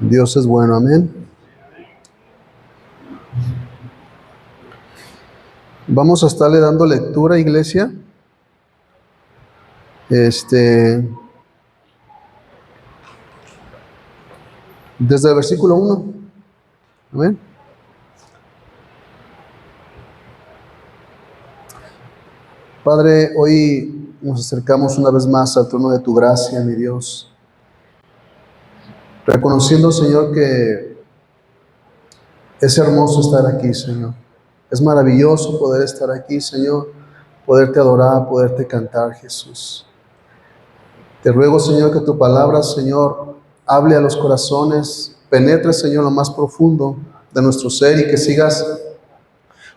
Dios es bueno, amén. Vamos a estarle dando lectura, iglesia. Desde el versículo 1. Amén. Padre, hoy nos acercamos una vez más al trono de tu gracia, mi Dios. Reconociendo, Señor, que es hermoso estar aquí, Señor. Es maravilloso poder estar aquí, Señor. Poderte adorar, poderte cantar, Jesús. Te ruego, Señor, que tu palabra, Señor, hable a los corazones, penetre, Señor, lo más profundo de nuestro ser y que sigas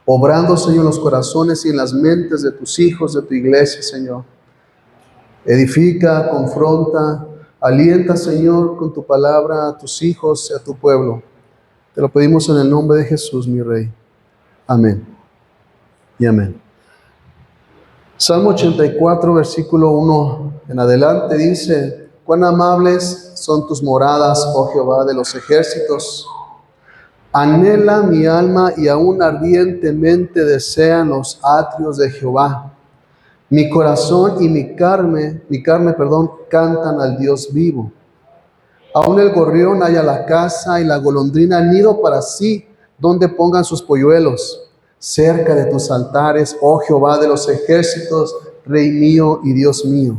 obrando, Señor, en los corazones y en las mentes de tus hijos, de tu iglesia, Señor. Edifica, confronta, alienta, Señor, con tu palabra a tus hijos y a tu pueblo. Te lo pedimos en el nombre de Jesús, mi Rey. Amén y amén. Salmo 84, versículo 1 en adelante dice: cuán amables son tus moradas, oh Jehová de los ejércitos. Anhela mi alma y aún ardientemente desean los atrios de Jehová. Mi corazón y mi carne, cantan al Dios vivo. Aún el gorrión halla la casa y la golondrina nido para sí, donde pongan sus polluelos. Cerca de tus altares, oh Jehová de los ejércitos, Rey mío y Dios mío.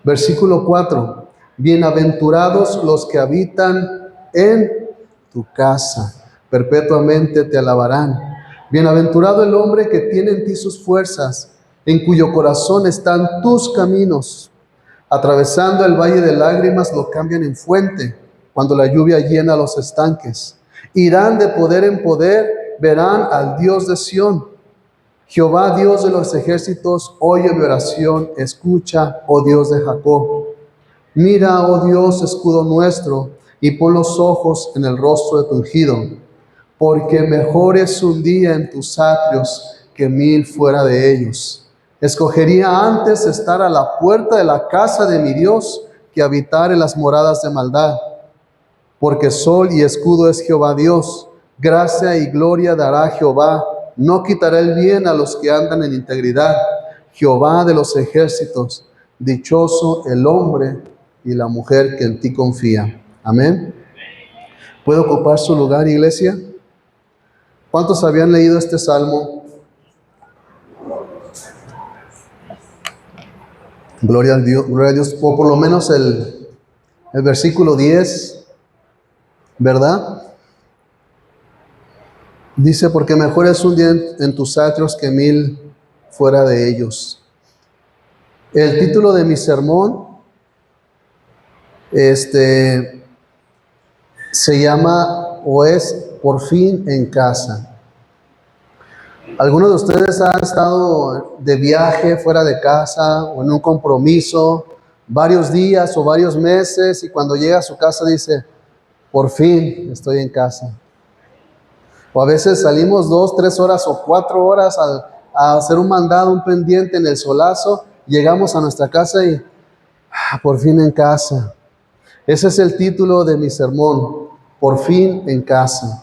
Versículo 4. Bienaventurados los que habitan en tu casa, perpetuamente te alabarán. Bienaventurado el hombre que tiene en ti sus fuerzas, en cuyo corazón están tus caminos. Atravesando el valle de lágrimas lo cambian en fuente, cuando la lluvia llena los estanques. Irán de poder en poder, verán al Dios de Sión. Jehová, Dios de los ejércitos, oye mi oración, escucha, oh Dios de Jacob. Mira, oh Dios, escudo nuestro, y pon los ojos en el rostro de tu ungido, porque mejor es un día en tus atrios que 1000 fuera de ellos. Escogería antes estar a la puerta de la casa de mi Dios que habitar en las moradas de maldad. Porque sol y escudo es Jehová Dios, gracia y gloria dará Jehová. No quitará el bien a los que andan en integridad. Jehová de los ejércitos, dichoso el hombre y la mujer que en ti confía. Amén. ¿Puede ocupar su lugar, iglesia? ¿Cuántos habían leído este salmo? Gloria a Dios, o por lo menos el versículo 10, ¿verdad? Dice, porque mejor es un día en tus atrios que 1000 fuera de ellos. El título de mi sermón se llama o es Por fin en casa. Algunos de ustedes han estado de viaje fuera de casa o en un compromiso varios días o varios meses, y cuando llega a su casa dice, por fin estoy en casa. O a veces salimos 2, 3 horas o 4 horas a hacer un mandado, un pendiente en el solazo, llegamos a nuestra casa y por fin en casa. Ese es el título de mi sermón, por fin en casa.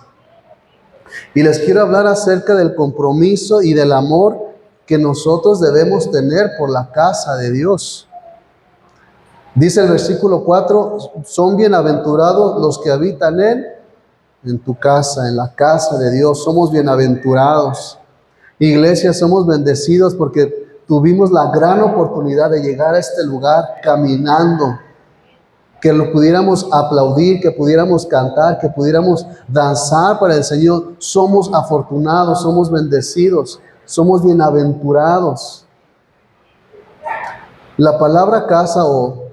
Y les quiero hablar acerca del compromiso y del amor que nosotros debemos tener por la casa de Dios. Dice el versículo 4, son bienaventurados los que habitan en tu casa, en la casa de Dios. Somos bienaventurados. Iglesia, somos bendecidos porque tuvimos la gran oportunidad de llegar a este lugar caminando, que lo pudiéramos aplaudir, que pudiéramos cantar, que pudiéramos danzar para el Señor. Somos afortunados, somos bendecidos, somos bienaventurados. La palabra casa, o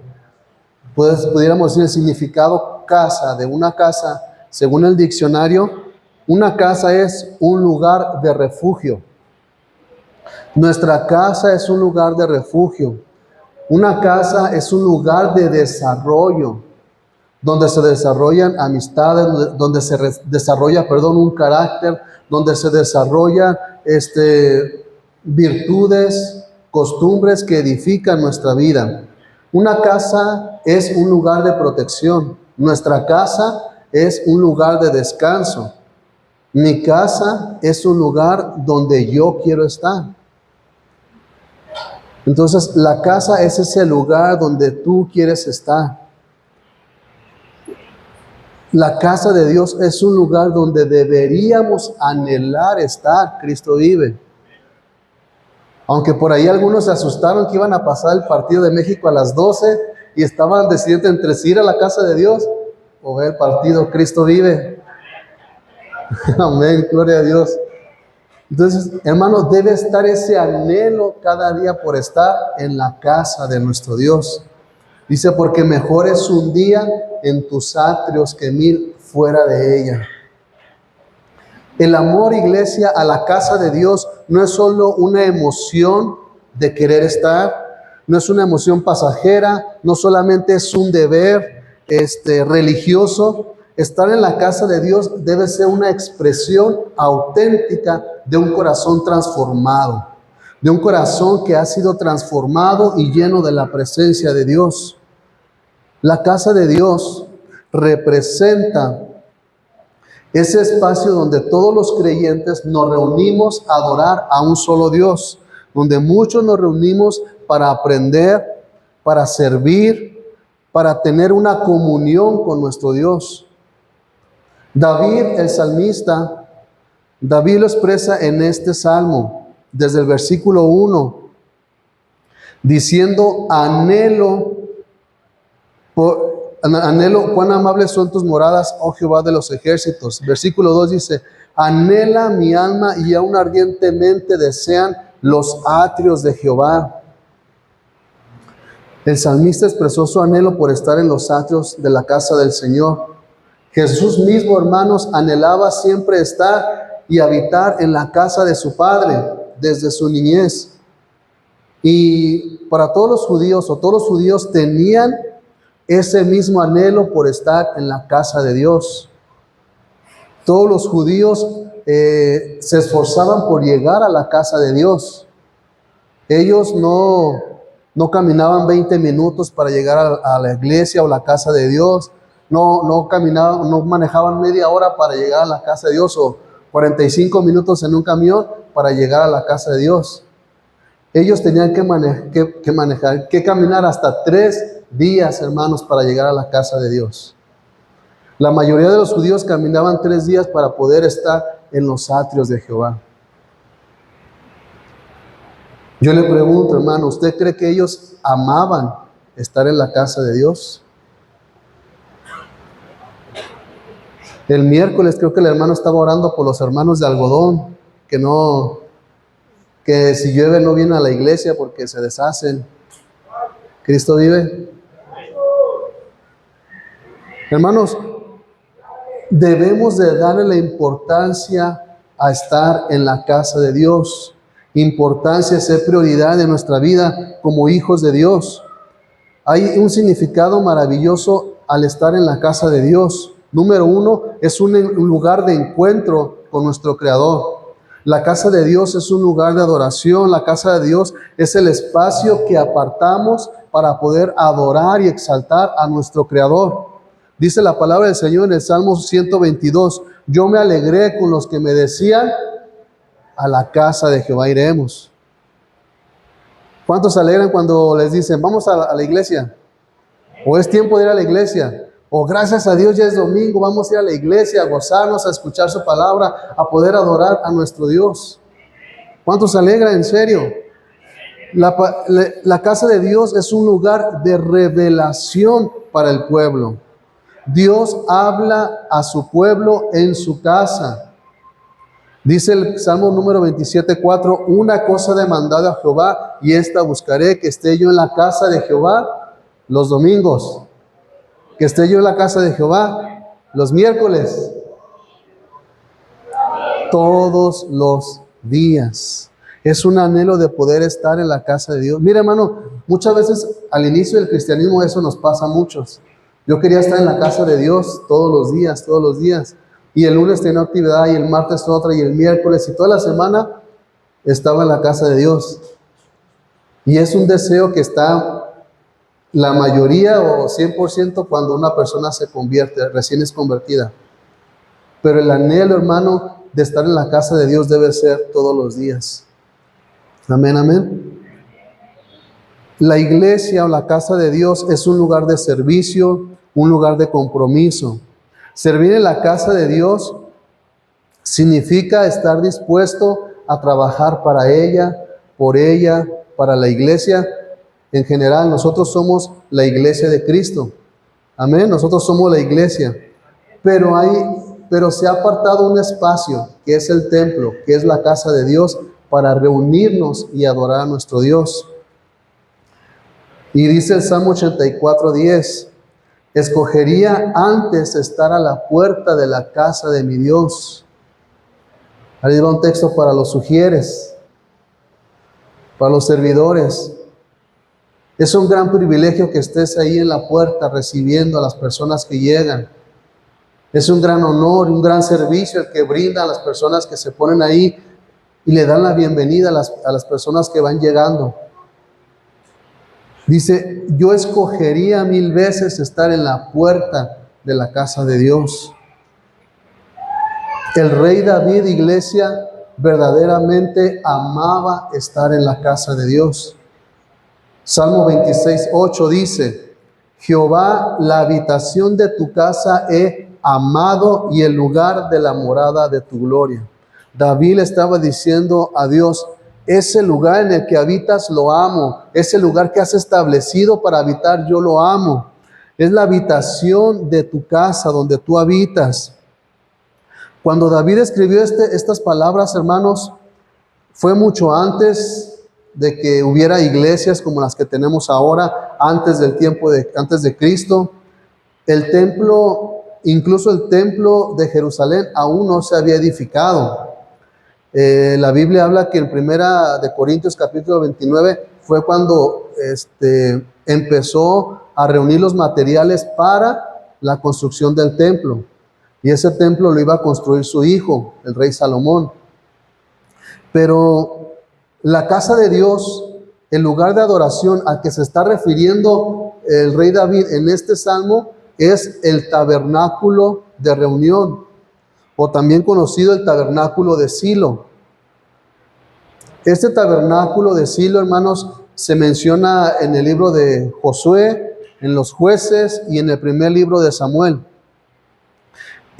pudiéramos decir el significado casa, de una casa, según el diccionario, una casa es un lugar de refugio. Nuestra casa es un lugar de refugio. Una casa es un lugar de desarrollo, donde se desarrollan amistades, donde se desarrolla, un carácter, donde se desarrollan virtudes, costumbres que edifican nuestra vida. Una casa es un lugar de protección. Nuestra casa es un lugar de descanso. Mi casa es un lugar donde yo quiero estar. Entonces, la casa es ese lugar donde tú quieres estar. La casa de Dios es un lugar donde deberíamos anhelar estar. Cristo vive. Aunque por ahí algunos se asustaron que iban a pasar el partido de México a las 12 y estaban decidiendo entre si ir a la casa de Dios o ver el partido. Cristo vive. Amén, gloria a Dios. Entonces, hermanos, debe estar ese anhelo cada día por estar en la casa de nuestro Dios. Dice, porque mejor es un día en tus atrios que 1000 fuera de ella. El amor, iglesia, a la casa de Dios no es solo una emoción de querer estar, no es una emoción pasajera, no solamente es un deber religioso. Estar en la casa de Dios debe ser una expresión auténtica de un corazón transformado, de un corazón que ha sido transformado y lleno de la presencia de Dios. La casa de Dios representa ese espacio donde todos los creyentes nos reunimos a adorar a un solo Dios, donde muchos nos reunimos para aprender, para servir, para tener una comunión con nuestro Dios. David, el salmista, David lo expresa en este salmo, desde el versículo 1, diciendo, anhelo, cuán amables son tus moradas, oh Jehová de los ejércitos. Versículo 2 dice, anhela mi alma y aún ardientemente desean los atrios de Jehová. El salmista expresó su anhelo por estar en los atrios de la casa del Señor. Jesús mismo, hermanos, anhelaba siempre estar y habitar en la casa de su Padre desde su niñez. Y para todos los judíos, o todos los judíos tenían ese mismo anhelo por estar en la casa de Dios. Todos los judíos se esforzaban por llegar a la casa de Dios. Ellos no caminaban 20 minutos para llegar a la iglesia o la casa de Dios. No caminaban, no manejaban media hora para llegar a la casa de Dios o 45 minutos en un camión para llegar a la casa de Dios. Ellos tenían que caminar hasta 3 días, hermanos, para llegar a la casa de Dios. La mayoría de los judíos caminaban 3 días para poder estar en los atrios de Jehová. Yo le pregunto, hermano, ¿usted cree que ellos amaban estar en la casa de Dios? El miércoles creo que el hermano estaba orando por los hermanos de algodón, que si llueve no vienen a la iglesia porque se deshacen. ¿Cristo vive? Hermanos, debemos de darle la importancia a estar en la casa de Dios. Importancia, ser prioridad en nuestra vida como hijos de Dios. Hay un significado maravilloso al estar en la casa de Dios. Número 1, es un lugar de encuentro con nuestro Creador. La casa de Dios es un lugar de adoración. La casa de Dios es el espacio que apartamos para poder adorar y exaltar a nuestro Creador. Dice la palabra del Señor en el Salmo 122, yo me alegré con los que me decían, a la casa de Jehová iremos. ¿Cuántos se alegran cuando les dicen, vamos a la iglesia? O es tiempo de ir a la iglesia. O gracias a Dios ya es domingo, vamos a ir a la iglesia, a gozarnos, a escuchar su palabra, a poder adorar a nuestro Dios. ¿Cuántos se alegran en serio? La casa de Dios es un lugar de revelación para el pueblo. Dios habla a su pueblo en su casa. Dice el Salmo número 27:4, una cosa demandada a Jehová y esta buscaré, que esté yo en la casa de Jehová los domingos, que esté yo en la casa de Jehová los miércoles, todos los días. Es un anhelo de poder estar en la casa de Dios. Mira, hermano, muchas veces al inicio del cristianismo eso nos pasa a muchos. Yo quería estar en la casa de Dios todos los días. Y el lunes tenía actividad, y el martes otra, y el miércoles, y toda la semana estaba en la casa de Dios. Y es un deseo que está la mayoría o 100% cuando una persona se convierte, recién es convertida. Pero el anhelo, hermano, de estar en la casa de Dios debe ser todos los días. Amén, amén. La iglesia o la casa de Dios es un lugar de servicio, un lugar de compromiso. Servir en la casa de Dios significa estar dispuesto a trabajar para ella, para la iglesia. En general, nosotros somos la iglesia de Cristo. Amén, nosotros somos la iglesia. Pero se ha apartado un espacio, que es el templo, que es la casa de Dios, para reunirnos y adorar a nuestro Dios. Y dice el Salmo 84:10, escogería antes estar a la puerta de la casa de mi Dios. Ahí va un texto para los sugieres, para los servidores. Es un gran privilegio que estés ahí en la puerta recibiendo a las personas que llegan. Es un gran honor, un gran servicio el que brinda a las personas que se ponen ahí y le dan la bienvenida a las personas que van llegando. Dice, yo escogería 1000 veces estar en la puerta de la casa de Dios. El rey David, iglesia, verdaderamente amaba estar en la casa de Dios. Salmo 26:8 dice, Jehová, la habitación de tu casa he amado y el lugar de la morada de tu gloria. David le estaba diciendo a Dios, ese lugar en el que habitas lo amo, ese lugar que has establecido para habitar yo lo amo. Es la habitación de tu casa donde tú habitas. Cuando David escribió estas palabras, hermanos, fue mucho antes de que hubiera iglesias como las que tenemos ahora, antes de Cristo. El templo, incluso el templo de Jerusalén, aún no se había edificado. La Biblia habla que en 1 de Corintios capítulo 29 fue cuando empezó a reunir los materiales para la construcción del templo. Y ese templo lo iba a construir su hijo, el rey Salomón. Pero la casa de Dios, el lugar de adoración al que se está refiriendo el rey David en este salmo, es el tabernáculo de reunión, o también conocido el tabernáculo de Silo. Este tabernáculo de Silo, hermanos, se menciona en el libro de Josué, en los Jueces y en el primer libro de Samuel.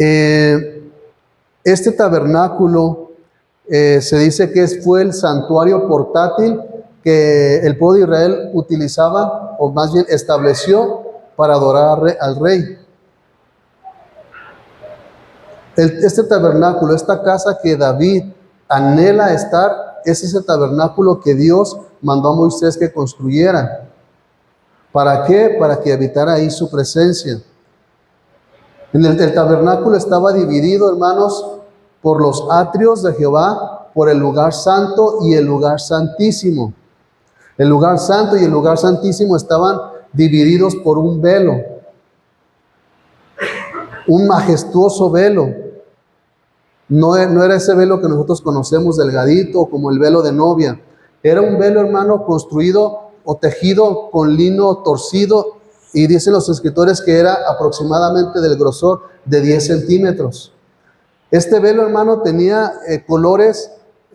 Este tabernáculo se dice que fue el santuario portátil que el pueblo de Israel utilizaba, o más bien estableció, para adorar al rey. Este tabernáculo, esta casa que David anhela estar, es ese tabernáculo que Dios mandó a Moisés que construyera. ¿Para qué? Para que habitara ahí su presencia. El tabernáculo estaba dividido, hermanos, por los atrios de Jehová, por el lugar santo y el lugar santísimo. El lugar santo y el lugar santísimo estaban divididos por un velo, un majestuoso velo. No era ese velo que nosotros conocemos delgadito, como el velo de novia. Era un velo, hermano, construido o tejido con lino torcido, y dicen los escritores que era aproximadamente del grosor de 10 centímetros. Este velo, hermano, tenía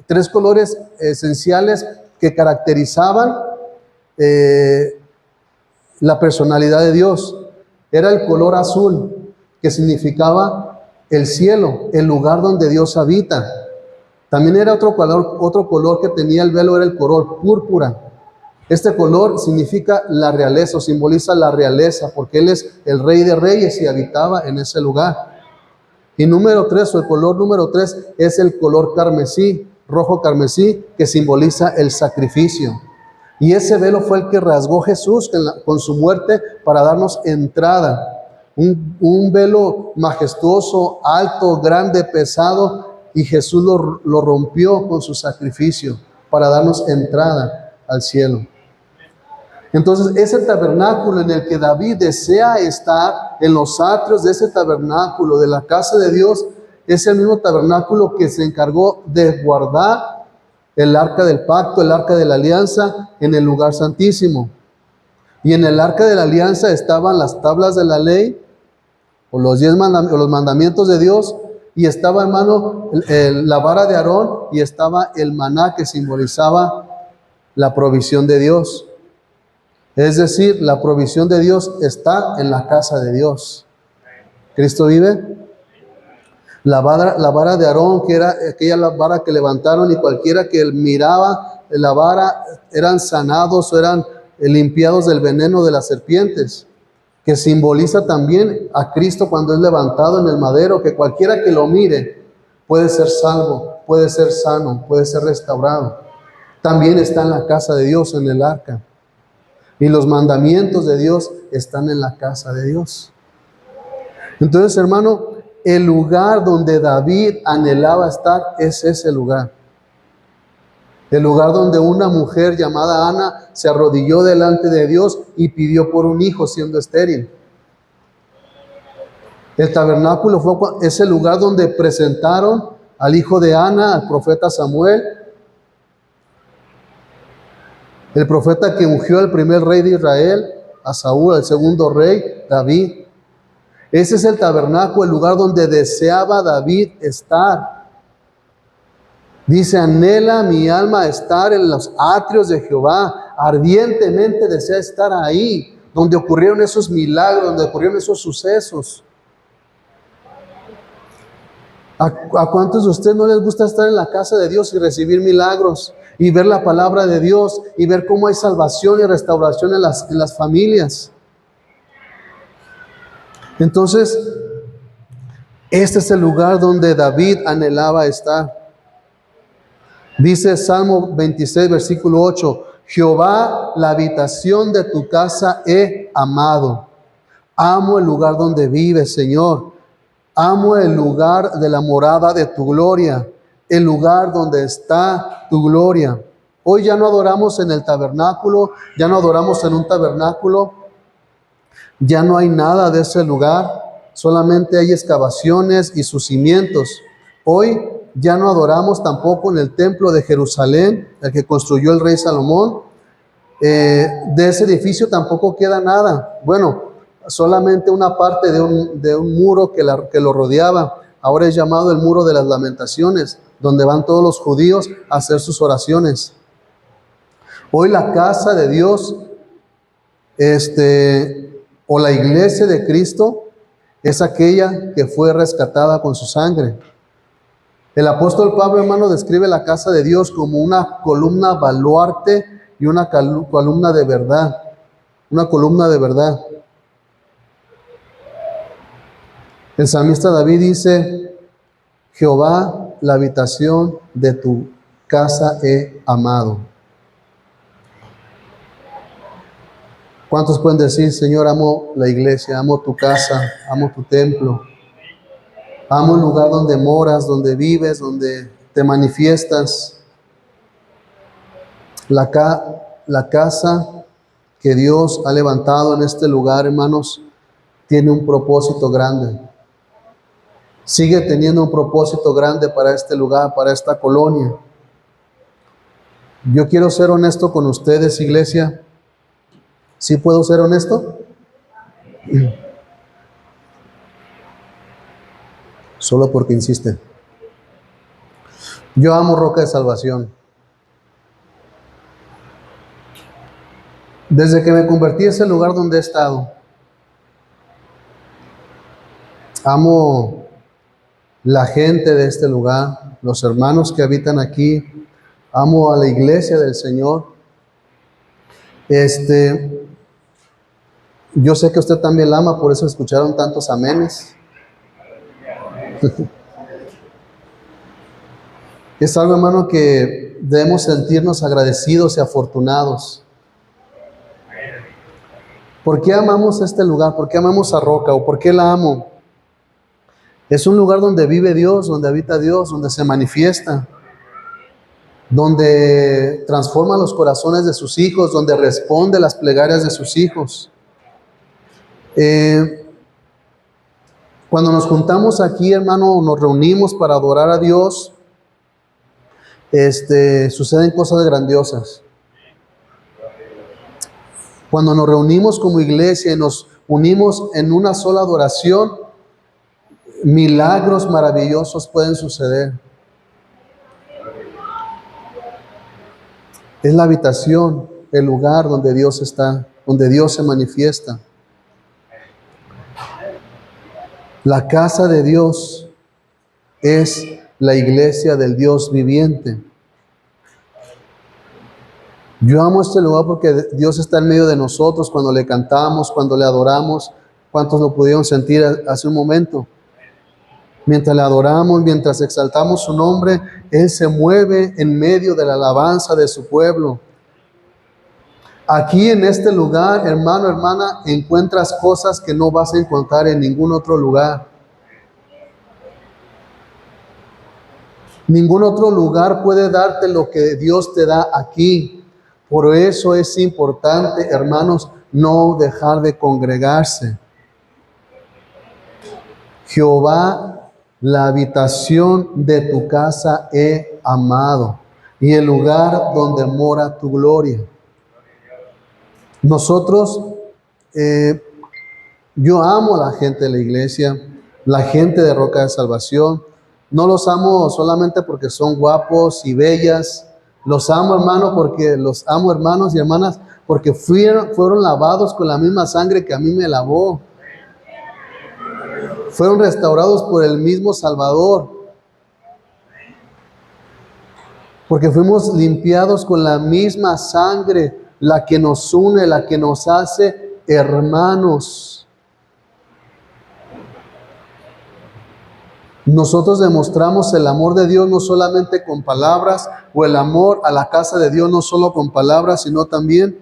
tres colores esenciales que caracterizaban la personalidad de Dios. Era el color azul, que significaba el cielo, el lugar donde Dios habita. También era otro color que tenía el velo, era el color púrpura. Este color significa la realeza, o simboliza la realeza, porque Él es el Rey de Reyes y habitaba en ese lugar. Y el color número 3 es el color carmesí, rojo carmesí, que simboliza el sacrificio. Y ese velo fue el que rasgó Jesús con su muerte para darnos entrada. Un velo majestuoso, alto, grande, pesado, y Jesús lo rompió con su sacrificio para darnos entrada al cielo. Entonces, ese tabernáculo en el que David desea estar, en los atrios de ese tabernáculo, de la casa de Dios, es el mismo tabernáculo que se encargó de guardar el arca del pacto, el arca de la alianza, en el lugar santísimo. Y en el arca de la alianza estaban las tablas de la ley, o los los mandamientos de Dios, y estaba, hermano, la vara de Aarón, y estaba el maná que simbolizaba la provisión de Dios. Es decir, la provisión de Dios está en la casa de Dios. ¿Cristo vive? La vara de Aarón, que era aquella la vara que levantaron, y cualquiera que miraba la vara eran sanados o eran limpiados del veneno de las serpientes, que simboliza también a Cristo cuando es levantado en el madero, que cualquiera que lo mire puede ser salvo, puede ser sano, puede ser restaurado. También está en la casa de Dios, en el arca. Y los mandamientos de Dios están en la casa de Dios. Entonces, hermano, el lugar donde David anhelaba estar es ese lugar. El lugar donde una mujer llamada Ana se arrodilló delante de Dios y pidió por un hijo siendo estéril. El tabernáculo fue ese lugar donde presentaron al hijo de Ana, al profeta Samuel, el profeta que ungió al primer rey de Israel, a Saúl, al segundo rey, David. Ese es el tabernáculo, el lugar donde deseaba David estar. Dice, anhela mi alma estar en los atrios de Jehová, ardientemente desea estar ahí, donde ocurrieron esos milagros, donde ocurrieron esos sucesos. ¿A cuántos de ustedes no les gusta estar en la casa de Dios y recibir milagros, y ver la palabra de Dios, y ver cómo hay salvación y restauración en las familias? Entonces, este es el lugar donde David anhelaba estar. Dice Salmo 26, versículo 8, Jehová, la habitación de tu casa he amado. Amo el lugar donde vives, Señor. Amo el lugar de la morada de tu gloria, el lugar donde está tu gloria. Hoy ya no adoramos en el tabernáculo, ya no adoramos en un tabernáculo, ya no hay nada de ese lugar, solamente hay excavaciones y sus cimientos. Hoy ya no adoramos tampoco en el templo de Jerusalén, el que construyó el rey Salomón. De ese edificio tampoco queda nada. Bueno, solamente una parte de un muro que lo rodeaba. Ahora es llamado el Muro de las Lamentaciones, donde van todos los judíos a hacer sus oraciones. Hoy la casa de Dios, o la iglesia de Cristo, es aquella que fue rescatada con su sangre. El apóstol Pablo, hermano, describe la casa de Dios como una columna baluarte y una columna de verdad. Una columna de verdad. El salmista David dice, Jehová, la habitación de tu casa he amado. ¿Cuántos pueden decir, Señor, amo la iglesia, amo tu casa, amo tu templo? Amo el lugar donde moras, donde vives, donde te manifiestas. La casa que Dios ha levantado en este lugar, hermanos, tiene un propósito grande. Sigue teniendo un propósito grande para este lugar, para esta colonia. Yo quiero ser honesto con ustedes, iglesia. ¿Sí puedo ser honesto? Solo porque insisten. Yo amo Roca de Salvación. Desde que me convertí, es el lugar donde he estado. Amo la gente de este lugar, los hermanos que habitan aquí. Amo a la iglesia del Señor. Yo sé que usted también la ama, por eso escucharon tantos amenes. Es algo, hermano, que debemos sentirnos agradecidos y afortunados. ¿Por qué amamos este lugar? ¿Por qué amamos a Roca? ¿O por qué la amo? Es un lugar donde vive Dios, donde habita Dios, donde se manifiesta, donde transforma los corazones de sus hijos, donde responde las plegarias de sus hijos. Cuando nos juntamos aquí, hermano, nos reunimos para adorar a Dios, suceden cosas grandiosas. Cuando nos reunimos como iglesia y nos unimos en una sola adoración, milagros maravillosos pueden suceder. Es la habitación, el lugar donde Dios está, donde Dios se manifiesta. La casa de Dios es la iglesia del Dios viviente. Yo amo este lugar porque Dios está en medio de nosotros cuando le cantamos, cuando le adoramos. ¿Cuántos lo pudieron sentir hace un momento? Mientras le adoramos, mientras exaltamos su nombre, Él se mueve en medio de la alabanza de su pueblo. Aquí en este lugar, hermano, hermana, encuentras cosas que no vas a encontrar en ningún otro lugar. Ningún otro lugar puede darte lo que Dios te da aquí. Por eso es importante, hermanos, no dejar de congregarse. Jehová, la habitación de tu casa he amado, y el lugar donde mora tu gloria. Nosotros, yo amo a la gente de la iglesia, la gente de Roca de Salvación. No los amo solamente porque son guapos y bellas. Los amo, hermano, porque los amo, hermanos y hermanas, porque fueron lavados con la misma sangre que a mí me lavó. Fueron restaurados por el mismo Salvador. Porque fuimos limpiados con la misma sangre, la que nos une, la que nos hace hermanos. Nosotros demostramos el amor de Dios no solamente con palabras, o el amor a la casa de Dios no solo con palabras, sino también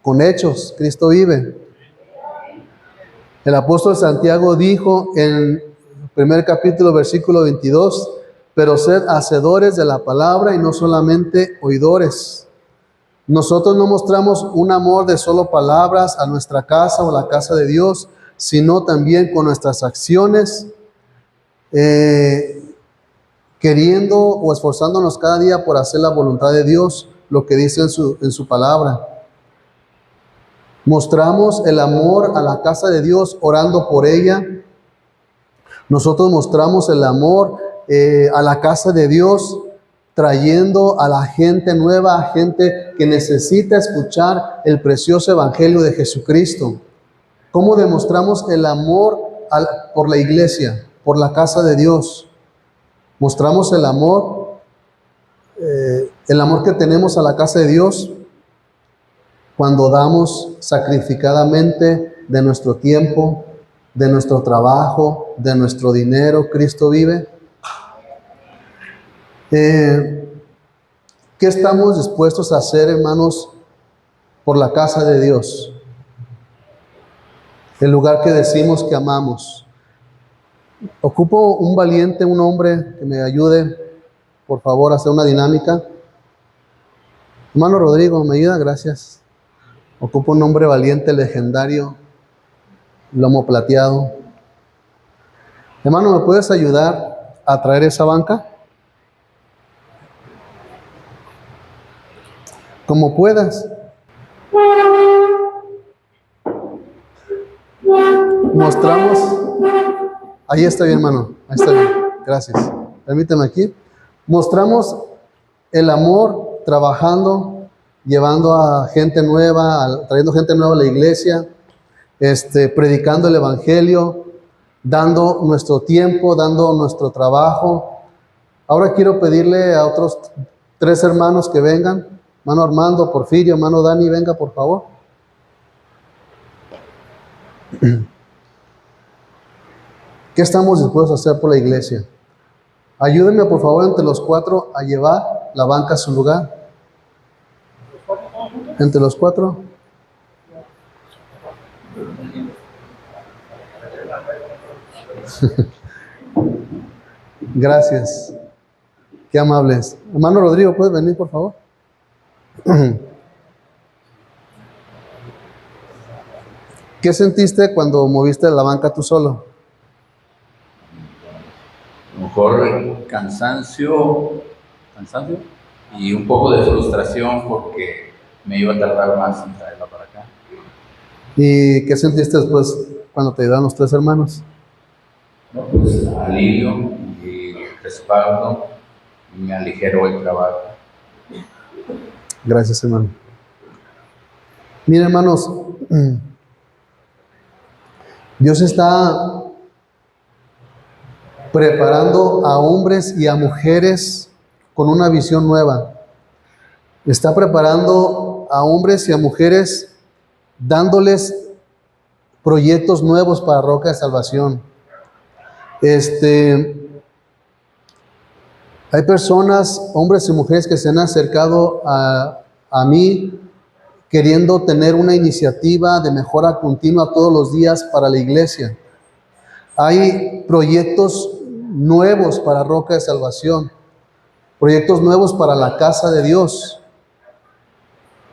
con hechos. Cristo vive. El apóstol Santiago dijo en el primer capítulo, versículo 22, pero sed hacedores de la palabra y no solamente oidores. Nosotros no mostramos un amor de solo palabras a nuestra casa o a la casa de Dios, sino también con nuestras acciones, queriendo o esforzándonos cada día por hacer la voluntad de Dios, lo que dice en su palabra. Mostramos el amor a la casa de Dios orando por ella. Nosotros mostramos el amor a la casa de Dios trayendo a la gente nueva, a gente que necesita escuchar el precioso evangelio de Jesucristo. ¿Cómo demostramos el amor por la iglesia, por la casa de Dios? Mostramos el amor que tenemos a la casa de Dios cuando damos sacrificadamente de nuestro tiempo, de nuestro trabajo, de nuestro dinero. Cristo vive. ¿Qué estamos dispuestos a hacer, hermanos, por la casa de Dios? El lugar que decimos que amamos. Ocupo un valiente, un hombre que me ayude, por favor, a hacer una dinámica. Hermano Rodrigo, ¿me ayuda? Gracias. Ocupo un hombre valiente, legendario, lomo plateado. Hermano, ¿me puedes ayudar a traer esa banca? Como puedas. Mostramos. Ahí está bien, hermano. Ahí está bien. Gracias. Permíteme aquí. Mostramos el amor trabajando, llevando a gente nueva, trayendo gente nueva a la iglesia, predicando el evangelio, dando nuestro tiempo, dando nuestro trabajo. Ahora quiero pedirle a otros 3 hermanos que vengan. Hermano Armando, Porfirio, hermano Dani, venga por favor. ¿Qué estamos dispuestos a hacer por la iglesia? Ayúdenme por favor entre los 4 a llevar la banca a su lugar. Entre los 4. Gracias. Qué amables. Hermano Rodrigo, ¿puedes venir por favor? ¿Qué sentiste cuando moviste la banca tú solo? A lo mejor cansancio y un poco de frustración porque me iba a tardar más en traerla para acá. ¿Y qué sentiste después cuando te ayudaron los 3 hermanos? ¿No? Pues alivio y respaldo y me aligeró el trabajo. Gracias, hermano. Miren, hermanos, Dios está preparando a hombres y a mujeres con una visión nueva. Está preparando a hombres y a mujeres dándoles proyectos nuevos para Roca de Salvación. Hay personas, hombres y mujeres que se han acercado a mí queriendo tener una iniciativa de mejora continua todos los días para la iglesia. Hay proyectos nuevos para Roca de Salvación, proyectos nuevos para la casa de Dios.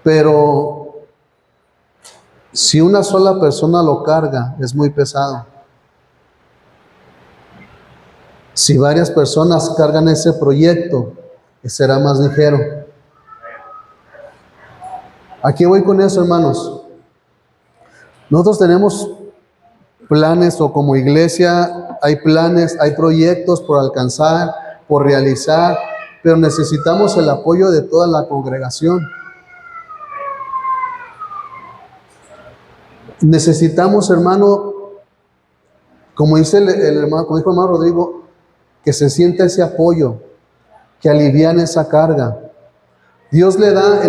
Pero si una sola persona lo carga, es muy pesado. Si varias personas cargan ese proyecto, será más ligero. ¿A qué voy con eso, hermanos? Nosotros tenemos planes, o como iglesia hay planes, hay proyectos por alcanzar, por realizar, pero necesitamos el apoyo de toda la congregación. Necesitamos, hermano, como dice el hermano, como dijo el hermano Rodrigo, que se sienta ese apoyo, que aliviane esa carga. Dios le da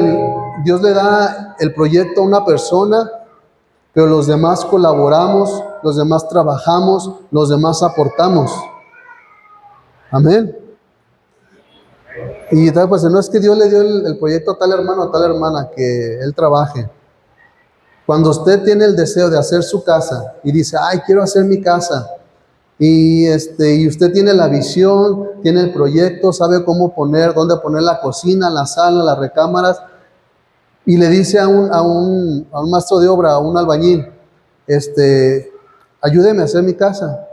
el proyecto a una persona, pero los demás colaboramos, los demás trabajamos, los demás aportamos. Amén. Y tal, pues no es que Dios le dio el proyecto a tal hermano, a tal hermana, que él trabaje. Cuando usted tiene el deseo de hacer su casa y dice, ay, quiero hacer mi casa, y usted tiene la visión, tiene el proyecto, sabe cómo poner, dónde poner la cocina, la sala, las recámaras, y le dice a un maestro de obra, a un albañil, ayúdeme a hacer mi casa.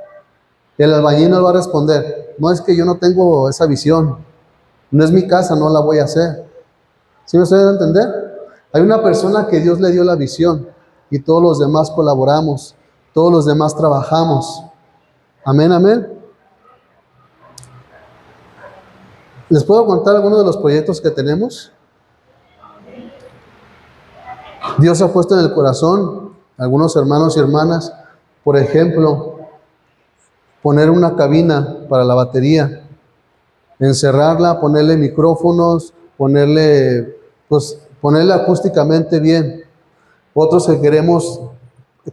El albañil no va a responder, no, es que yo no tengo esa visión, no es mi casa, no la voy a hacer. ¿Sí me estoy dando a entender? Hay una persona que Dios le dio la visión y todos los demás colaboramos, todos los demás trabajamos. Amén, amén. ¿Les puedo contar algunos de los proyectos que tenemos? Dios ha puesto en el corazón a algunos hermanos y hermanas, por ejemplo, poner una cabina para la batería, encerrarla, ponerle micrófonos, ponerle acústicamente bien. Otros que queremos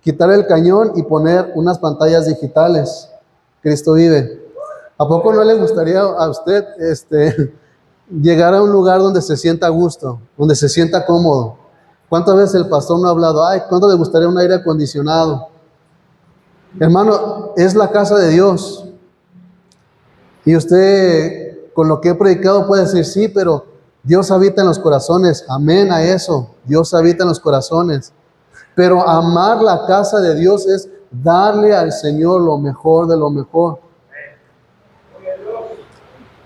quitar el cañón y poner unas pantallas digitales. Cristo vive. ¿A poco no le gustaría a usted llegar a un lugar donde se sienta a gusto, donde se sienta cómodo? ¿Cuántas veces el pastor no ha hablado? Ay, ¿cuánto le gustaría un aire acondicionado? Hermano, es la casa de Dios. Y usted, con lo que he predicado, puede decir, sí, pero Dios habita en los corazones. Amén a eso. Dios habita en los corazones. Pero amar la casa de Dios es darle al Señor lo mejor de lo mejor.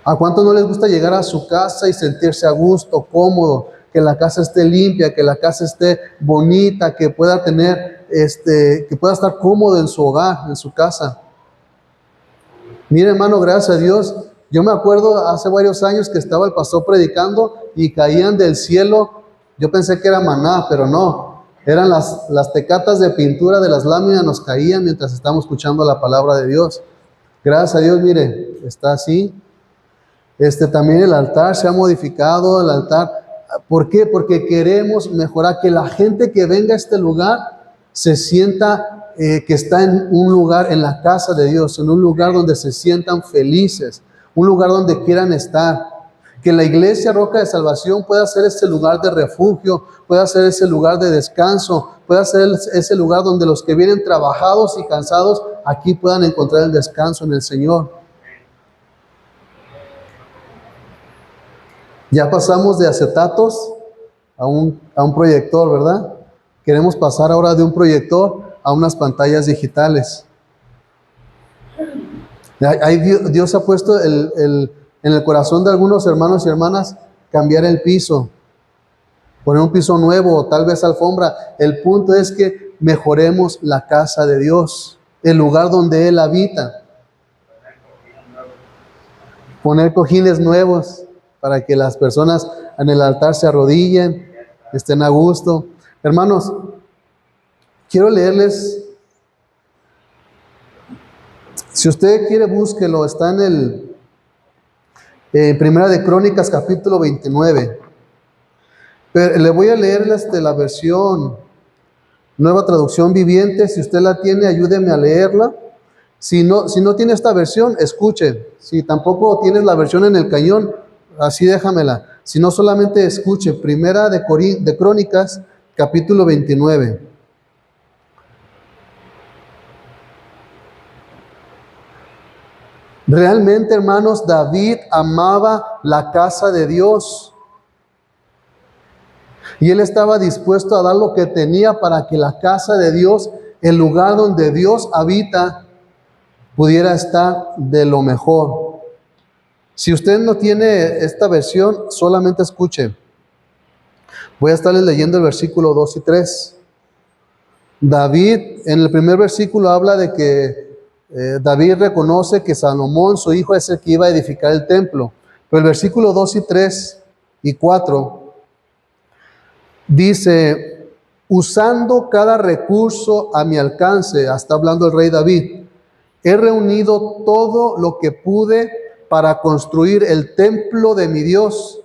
¿A cuánto no les gusta llegar a su casa y sentirse a gusto, cómodo, que la casa esté limpia, que la casa esté bonita, que pueda tener, que pueda estar cómodo en su hogar, en su casa? Mire, hermano, gracias a Dios, yo me acuerdo hace varios años que estaba el pastor predicando y caían del cielo, yo pensé que era maná, pero no, eran las tecatas de pintura de las láminas, nos caían mientras estábamos escuchando la palabra de Dios. Gracias a Dios, mire, está así. También el altar se ha modificado, el altar. ¿Por qué? Porque queremos mejorar, que la gente que venga a este lugar se sienta que está en un lugar, en la casa de Dios, en un lugar donde se sientan felices, un lugar donde quieran estar. Que la iglesia Roca de Salvación pueda ser ese lugar de refugio, pueda ser ese lugar de descanso, pueda ser ese lugar donde los que vienen trabajados y cansados, aquí puedan encontrar el descanso en el Señor. Ya pasamos de acetatos a un proyector, ¿verdad? Queremos pasar ahora de un proyector a unas pantallas digitales. Dios ha puesto en el corazón de algunos hermanos y hermanas cambiar el piso, poner un piso nuevo, tal vez alfombra. El punto es que mejoremos la casa de Dios, el lugar donde Él habita. Poner cojines nuevos para que las personas en el altar se arrodillen, estén a gusto. Hermanos, quiero leerles, si usted quiere búsquelo, está en Primera de Crónicas capítulo 29. Pero le voy a leer la versión Nueva Traducción Viviente. Si usted la tiene, ayúdeme a leerla. Si no tiene esta versión, escuche. Si tampoco tienes la versión en el cañón, así déjamela. Si no, solamente escuche. Primera de Crónicas, capítulo 29. Realmente, hermanos, David amaba la casa de Dios. Y él estaba dispuesto a dar lo que tenía para que la casa de Dios, el lugar donde Dios habita, pudiera estar de lo mejor. Si usted no tiene esta versión, solamente escuche. Voy a estarles leyendo el versículo 2 y 3. David, en el primer versículo habla de que David reconoce que Salomón, su hijo, es el que iba a edificar el templo. Pero el versículo 2 y 3 y 4 dice: usando cada recurso a mi alcance, está hablando el rey David, he reunido todo lo que pude para construir el templo de mi Dios.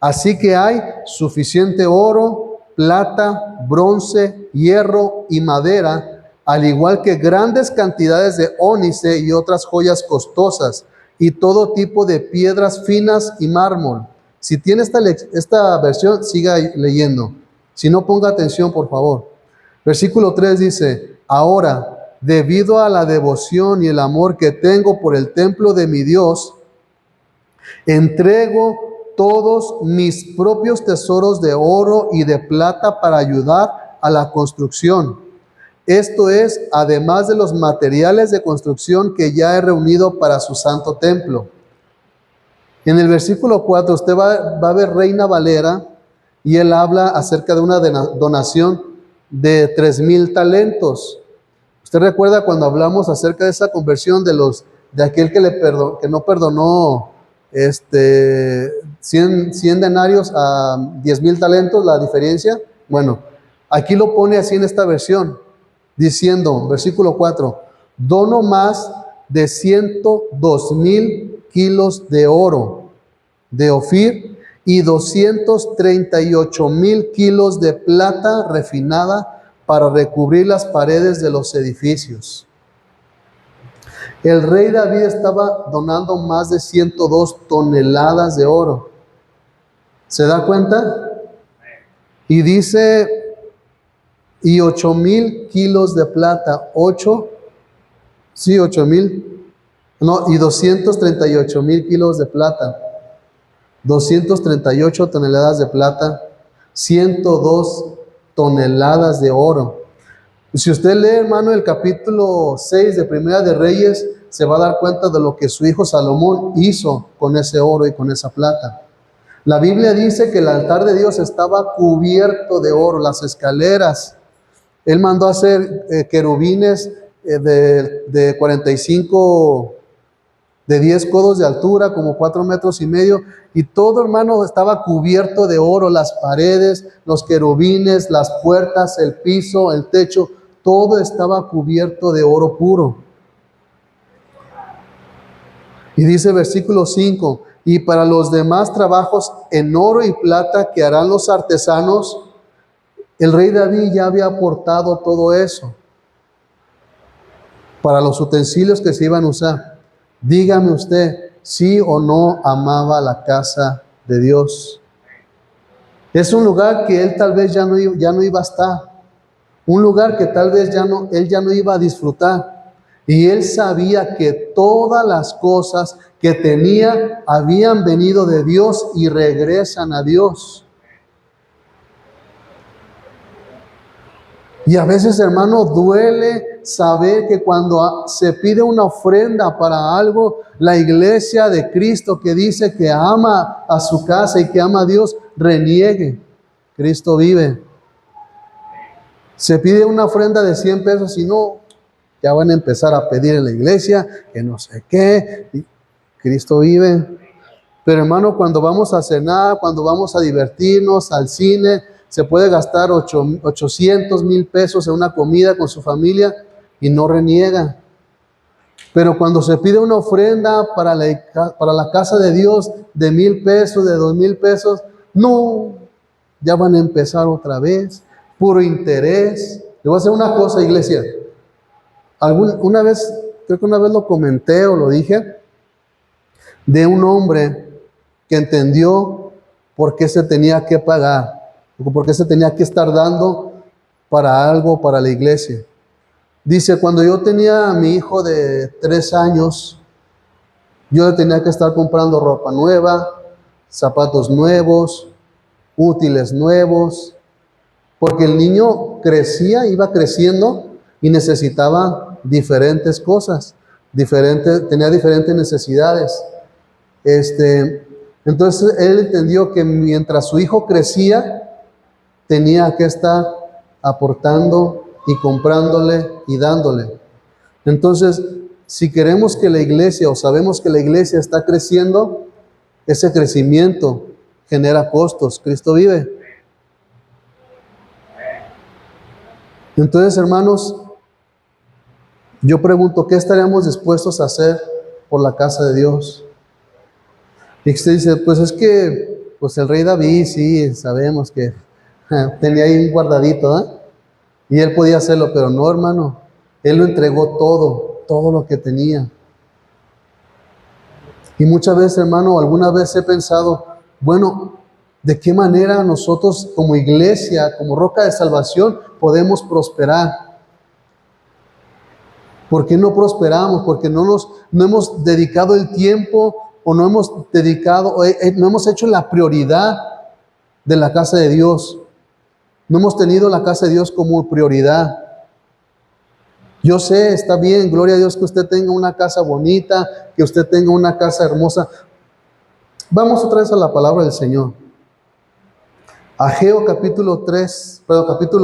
Así que hay suficiente oro, plata, bronce, hierro y madera, al igual que grandes cantidades de ónice y otras joyas costosas, y todo tipo de piedras finas y mármol. Si tiene esta versión, siga leyendo. Si no, ponga atención, por favor. Versículo 3 dice: ahora, debido a la devoción y el amor que tengo por el templo de mi Dios, entrego todos mis propios tesoros de oro y de plata para ayudar a la construcción. Esto es, además de los materiales de construcción que ya he reunido para su santo templo. En el versículo 4 usted va a ver Reina Valera, y él habla acerca de una donación de 3,000 talentos. Usted recuerda cuando hablamos acerca de esa conversión de aquel que no perdonó 100 denarios a 10,000 talentos, la diferencia. Bueno, aquí lo pone así en esta versión, diciendo, versículo 4, dono más de 102,000 kilos de oro de Ofir y 238,000 kilos de plata refinada para recubrir las paredes de los edificios. El rey David estaba donando más de 102 toneladas de oro. ¿Se da cuenta? Y dice, y 8,000 kilos de plata, 238,000 kilos de plata, 238 toneladas de plata, 102 toneladas de oro. Si usted lee, hermano, el capítulo 6 de Primera de Reyes, se va a dar cuenta de lo que su hijo Salomón hizo con ese oro y con esa plata. La Biblia dice que el altar de Dios estaba cubierto de oro, las escaleras. Él mandó a hacer querubines de 45, de 10 codos de altura, como 4,5 metros, y todo, hermano, estaba cubierto de oro, las paredes, los querubines, las puertas, el piso, el techo, todo estaba cubierto de oro puro. Y dice versículo 5, y para los demás trabajos en oro y plata que harán los artesanos, el rey David ya había aportado todo eso para los utensilios que se iban a usar. Dígame usted, ¿sí o no amaba la casa de Dios? Es un lugar que él tal vez ya no iba a estar. Un lugar que tal vez él ya no iba a disfrutar. Y él sabía que todas las cosas que tenía habían venido de Dios y regresan a Dios. Y a veces, hermano, duele saber que cuando se pide una ofrenda para algo, la iglesia de Cristo que dice que ama a su casa y que ama a Dios, reniegue. Cristo vive. Se pide una ofrenda de 100 pesos y no, ya van a empezar a pedir en la iglesia, que no sé qué. Y Cristo vive. Pero hermano, cuando vamos a cenar, cuando vamos a divertirnos al cine, se puede gastar 800,000 pesos en una comida con su familia y no reniega. Pero cuando se pide una ofrenda para la casa de Dios de 1,000 pesos, de 2,000 pesos, no, ya van a empezar otra vez, puro interés. Le voy a hacer una cosa, iglesia. Una vez, creo que una vez lo comenté o lo dije, de un hombre que entendió por qué se tenía que pagar, por qué se tenía que estar dando para algo, para la iglesia. Dice, cuando yo tenía a mi hijo de 3 años, yo le tenía que estar comprando ropa nueva, zapatos nuevos, útiles nuevos, porque el niño crecía, iba creciendo y necesitaba diferentes cosas, tenía diferentes necesidades. Entonces él entendió que mientras su hijo crecía, tenía que estar aportando y comprándole y dándole. Entonces, si queremos que la iglesia o sabemos que la iglesia está creciendo, ese crecimiento genera costos. Cristo vive. Entonces, hermanos, yo pregunto, ¿qué estaríamos dispuestos a hacer por la casa de Dios? Y usted dice, pues es que pues el rey David, sí, sabemos que tenía ahí un guardadito, ¿eh? Y él podía hacerlo, pero no, hermano. Él lo entregó todo lo que tenía. Y muchas veces, hermano, alguna vez he pensado, bueno, ¿de qué manera nosotros como iglesia, como Roca de Salvación, podemos prosperar? ¿Por qué no prosperamos? Porque no hemos dedicado el tiempo o no hemos hecho la prioridad de la casa de Dios. No hemos tenido la casa de Dios como prioridad. Yo sé, está bien, gloria a Dios que usted tenga una casa bonita, que usted tenga una casa hermosa. Vamos otra vez a la palabra del Señor. Ageo capítulo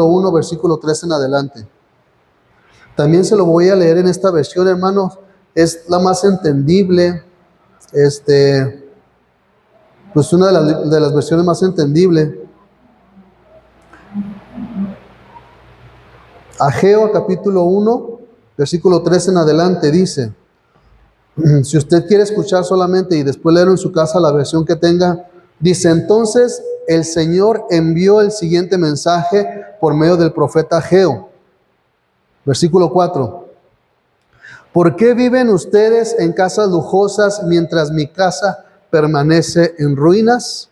1, versículo 3 en adelante. También se lo voy a leer en esta versión, hermanos. Es la más entendible. Pues una de las versiones más entendibles. Ageo capítulo 1, versículo 3 en adelante dice, si usted quiere escuchar solamente y después leerlo en su casa la versión que tenga, dice, entonces el Señor envió el siguiente mensaje por medio del profeta Ageo. Versículo 4. ¿Por qué viven ustedes en casas lujosas mientras mi casa permanece en ruinas?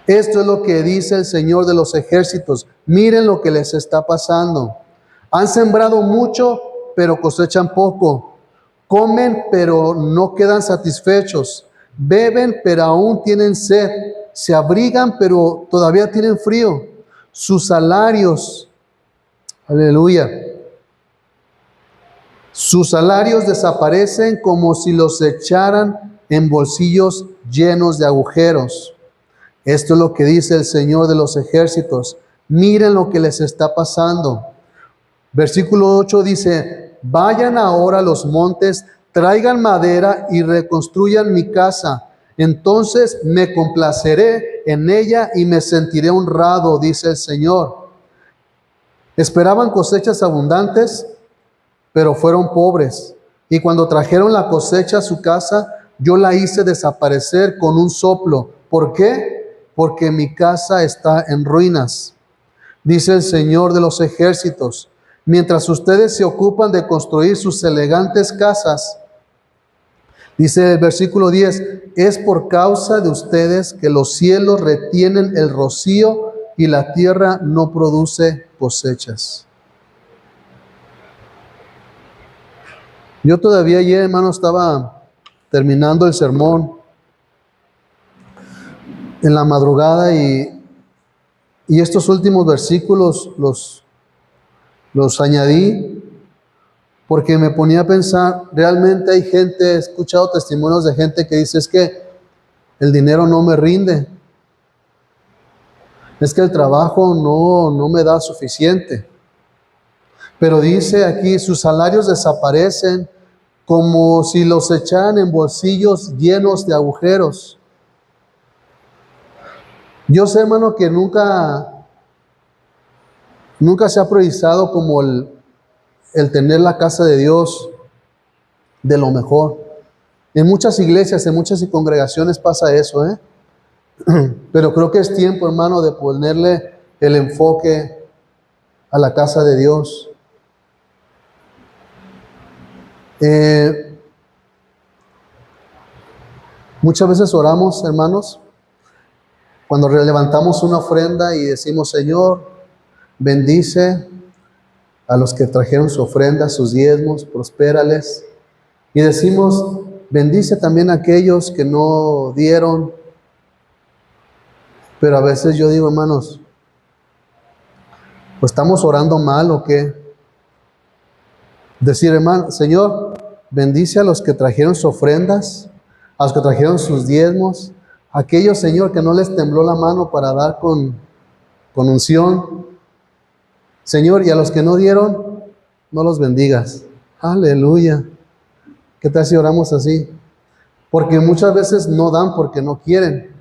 Esto es lo que dice el Señor de los ejércitos. Miren lo que les está pasando. Han sembrado mucho, pero cosechan poco. Comen, pero no quedan satisfechos. Beben, pero aún tienen sed. Se abrigan, pero todavía tienen frío. Sus salarios, aleluya. Sus salarios desaparecen como si los echaran en bolsillos llenos de agujeros. Esto es lo que dice el Señor de los ejércitos. Miren lo que les está pasando. Versículo 8 dice, vayan ahora a los montes, traigan madera y reconstruyan mi casa. Entonces me complaceré en ella y me sentiré honrado, dice el Señor. Esperaban cosechas abundantes, pero fueron pobres. Y cuando trajeron la cosecha a su casa, yo la hice desaparecer con un soplo. ¿Por qué? Porque mi casa está en ruinas, dice el Señor de los ejércitos. Mientras ustedes se ocupan de construir sus elegantes casas, dice el versículo 10, es por causa de ustedes que los cielos retienen el rocío y la tierra no produce cosechas. Yo todavía ayer, hermano, estaba terminando el sermón en la madrugada y estos últimos versículos los añadí porque me ponía a pensar, realmente hay gente, he escuchado testimonios de gente que dice, es que el dinero no me rinde. Es que el trabajo no me da suficiente. Pero dice aquí, sus salarios desaparecen como si los echaran en bolsillos llenos de agujeros. Yo sé, hermano, que nunca se ha priorizado como el tener la casa de Dios de lo mejor. En muchas iglesias, en muchas congregaciones pasa eso, ¿eh? Pero creo que es tiempo, hermano, de ponerle el enfoque a la casa de Dios. Muchas veces oramos, hermanos, cuando levantamos una ofrenda y decimos, Señor, bendice a los que trajeron su ofrenda, sus diezmos, prospérales. Y decimos, bendice también a aquellos que no dieron. Pero a veces yo digo, hermanos, ¿pues estamos orando mal o qué? Decir, hermano, Señor, bendice a los que trajeron sus ofrendas, a los que trajeron sus diezmos, a aquellos, Señor, que no les tembló la mano para dar con unción. Señor, y a los que no dieron, no los bendigas. Aleluya. ¿Qué tal si oramos así? Porque muchas veces no dan porque no quieren,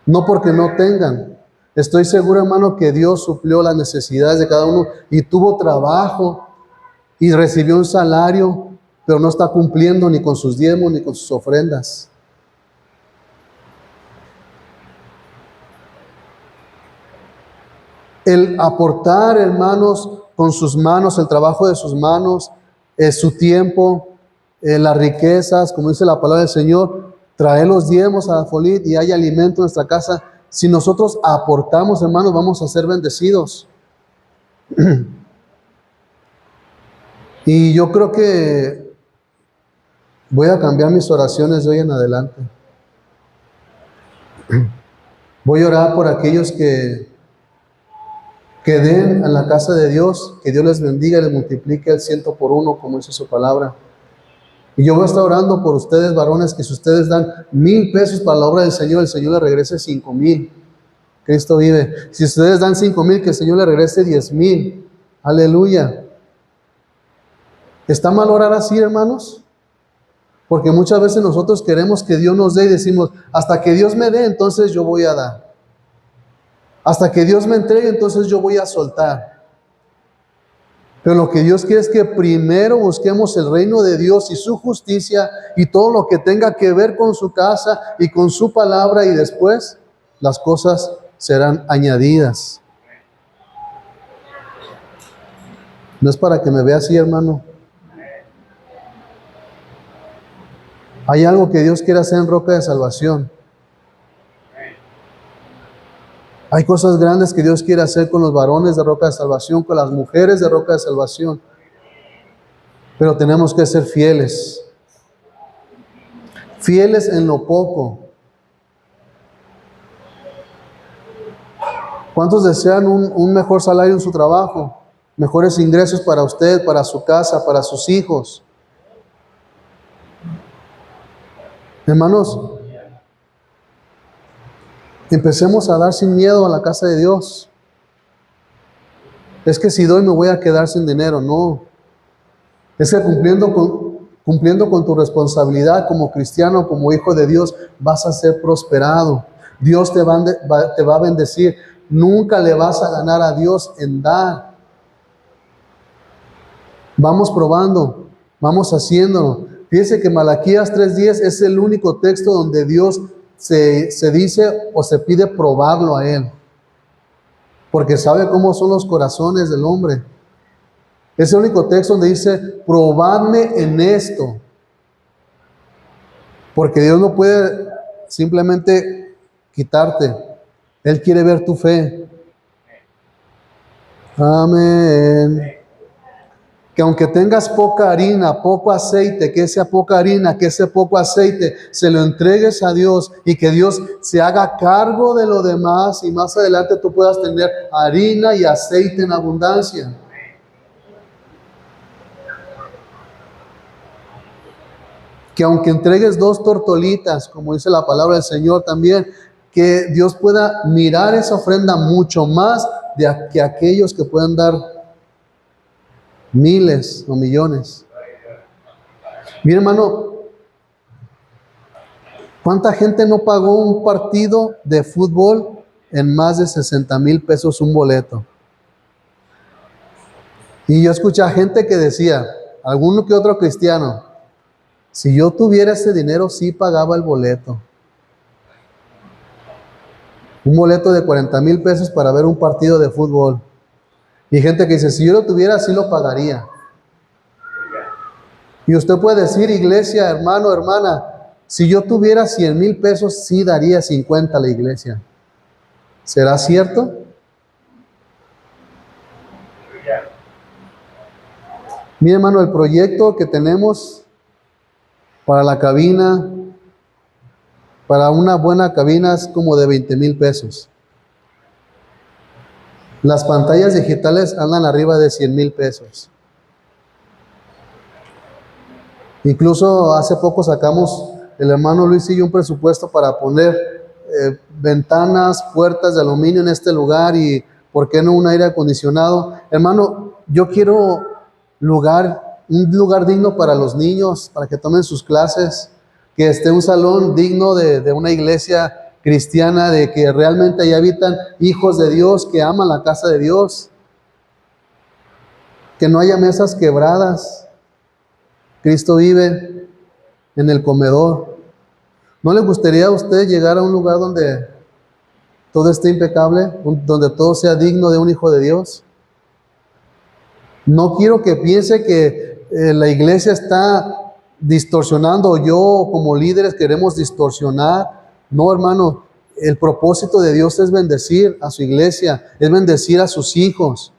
no porque no tengan. Estoy seguro, hermano, que Dios suplió las necesidades de cada uno y tuvo trabajo y recibió un salario, pero no está cumpliendo ni con sus diezmos ni con sus ofrendas. El aportar, hermanos, con sus manos, el trabajo de sus manos, su tiempo, las riquezas, como dice la palabra del Señor, traer los diezmos a la Folit y hay alimento en nuestra casa. Si nosotros aportamos, hermanos, vamos a ser bendecidos. Y yo creo que voy a cambiar mis oraciones de hoy en adelante. Voy a orar por aquellos que den a la casa de Dios, que Dios les bendiga y les multiplique el 100 por 1, como dice su palabra. Y yo voy a estar orando por ustedes, varones, que si ustedes dan 1,000 pesos para la obra del Señor, el Señor les regrese 5,000. Cristo vive. Si ustedes dan 5,000, que el Señor les regrese 10,000. Aleluya. ¿Está mal orar así, hermanos? Porque muchas veces nosotros queremos que Dios nos dé y decimos, hasta que Dios me dé, entonces yo voy a dar. Hasta que Dios me entregue, entonces yo voy a soltar. Pero lo que Dios quiere es que primero busquemos el reino de Dios y su justicia y todo lo que tenga que ver con su casa y con su palabra, y después las cosas serán añadidas. No es para que me vea así, hermano. Hay algo que Dios quiere hacer en Roca de Salvación. Hay cosas grandes que Dios quiere hacer con los varones de Roca de Salvación, con las mujeres de Roca de Salvación. Pero tenemos que ser fieles. Fieles en lo poco. ¿Cuántos desean un mejor salario en su trabajo? Mejores ingresos para usted, para su casa, para sus hijos. Hermanos, empecemos a dar sin miedo a la casa de Dios. Es que si doy me voy a quedar sin dinero. No. Es que cumpliendo con tu responsabilidad como cristiano, como hijo de Dios, vas a ser prosperado. Dios te va a bendecir. Nunca le vas a ganar a Dios en dar. Vamos probando, vamos haciéndolo. Fíjense que Malaquías 3:10 es el único texto donde Dios se dice o se pide probarlo a Él. Porque sabe cómo son los corazones del hombre. Es el único texto donde dice, probadme en esto. Porque Dios no puede simplemente quitarte. Él quiere ver tu fe. Amén. Que aunque tengas poca harina, poco aceite, que esa poca harina, que ese poco aceite, se lo entregues a Dios y que Dios se haga cargo de lo demás y más adelante tú puedas tener harina y aceite en abundancia. Que aunque entregues 2 tortolitas, como dice la palabra del Señor también, que Dios pueda mirar esa ofrenda mucho más que aquellos que puedan dar miles o millones. Mira, hermano, ¿cuánta gente no pagó un partido de fútbol en más de 60,000 pesos un boleto? Y yo escuché a gente que decía, alguno que otro cristiano, si yo tuviera ese dinero, sí pagaba el boleto. Un boleto de 40,000 pesos para ver un partido de fútbol. Y gente que dice, si yo lo tuviera, sí lo pagaría. Y usted puede decir, iglesia, hermano, hermana, si yo tuviera 100,000 pesos, sí daría 50 a la iglesia. ¿Será cierto? Mire, hermano, el proyecto que tenemos para la cabina, para una buena cabina es como de 20,000 pesos. Las pantallas digitales andan arriba de 100,000 pesos. Incluso hace poco sacamos, el hermano Luis y yo, un presupuesto para poner ventanas, puertas de aluminio en este lugar y, ¿por qué no un aire acondicionado? Hermano, yo quiero un lugar digno para los niños, para que tomen sus clases, que esté un salón digno de una iglesia cristiana, de que realmente ahí habitan hijos de Dios, que aman la casa de Dios, que no haya mesas quebradas. Cristo vive en el comedor. ¿No le gustaría a usted llegar a un lugar donde todo esté impecable, donde todo sea digno de un hijo de Dios? No quiero que piense que la iglesia está distorsionando, yo como líderes queremos distorsionar. No, hermano, el propósito de Dios es bendecir a su iglesia, es bendecir a sus hijos,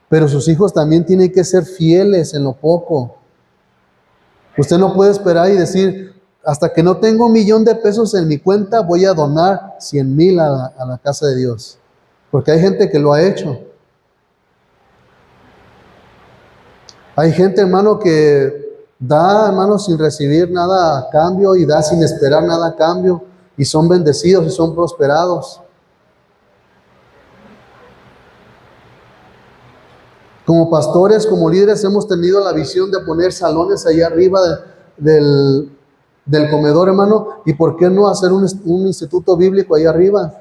pero sus hijos también tienen que ser fieles en lo poco. Usted no puede esperar y decir, hasta que no tengo 1,000,000 de pesos en mi cuenta, voy a donar 100,000 a la casa de Dios. Porque hay gente que lo ha hecho. Hay gente, hermano, que da, hermano, sin recibir nada a cambio y da sin esperar nada a cambio. Y son bendecidos y son prosperados. Como pastores, como líderes, hemos tenido la visión de poner salones allá arriba del comedor, hermano. ¿Y por qué no hacer un instituto bíblico ahí arriba?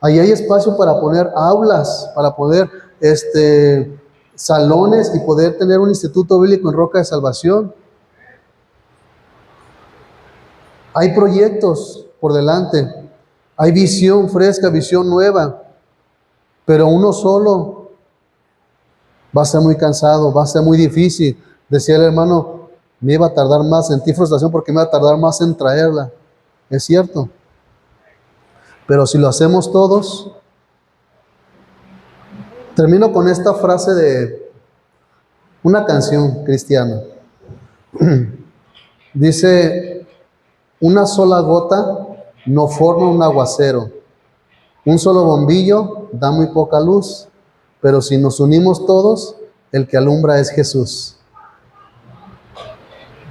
Ahí hay espacio para poner aulas, para poner salones y poder tener un instituto bíblico en Roca de Salvación. Hay proyectos por delante. Hay visión fresca, visión nueva. Pero uno solo va a ser muy cansado, va a ser muy difícil. Decía el hermano, me iba a tardar más, sentí frustración porque me iba a tardar más en traerla. Es cierto. Pero si lo hacemos todos, termino con esta frase de una canción cristiana. Dice, una sola gota no forma un aguacero. Un solo bombillo da muy poca luz. Pero si nos unimos todos, el que alumbra es Jesús.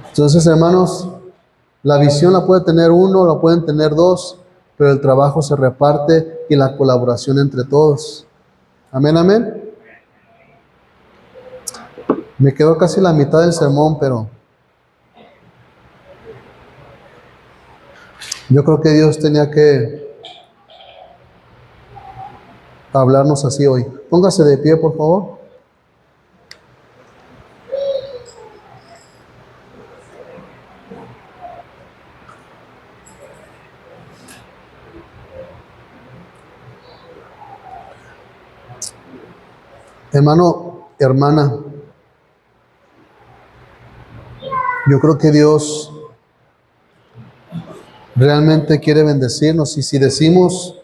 Entonces, hermanos, la visión la puede tener uno, la pueden tener dos, pero el trabajo se reparte y la colaboración entre todos. Amén, amén. Me quedó casi la mitad del sermón, pero yo creo que Dios tenía que hablarnos así hoy. Póngase de pie, por favor. Hermano, hermana, yo creo que Dios realmente quiere bendecirnos, y si decimos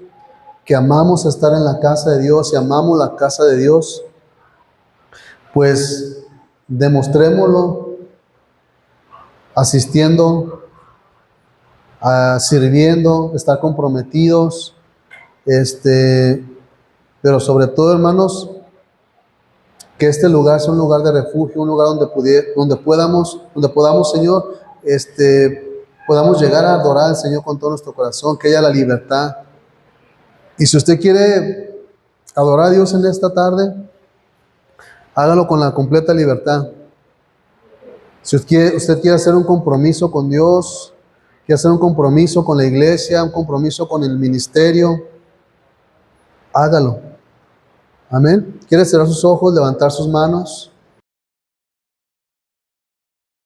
que amamos estar en la casa de Dios y amamos la casa de Dios, pues demostrémoslo asistiendo, sirviendo, estar comprometidos, pero sobre todo, hermanos, que este lugar sea un lugar de refugio, un lugar donde podamos, Señor, podamos llegar a adorar al Señor con todo nuestro corazón, que haya la libertad. Y si usted quiere adorar a Dios en esta tarde, hágalo con la completa libertad. Si usted quiere hacer un compromiso con Dios, quiere hacer un compromiso con la iglesia, un compromiso con el ministerio, hágalo. Amén. ¿Quiere cerrar sus ojos, levantar sus manos?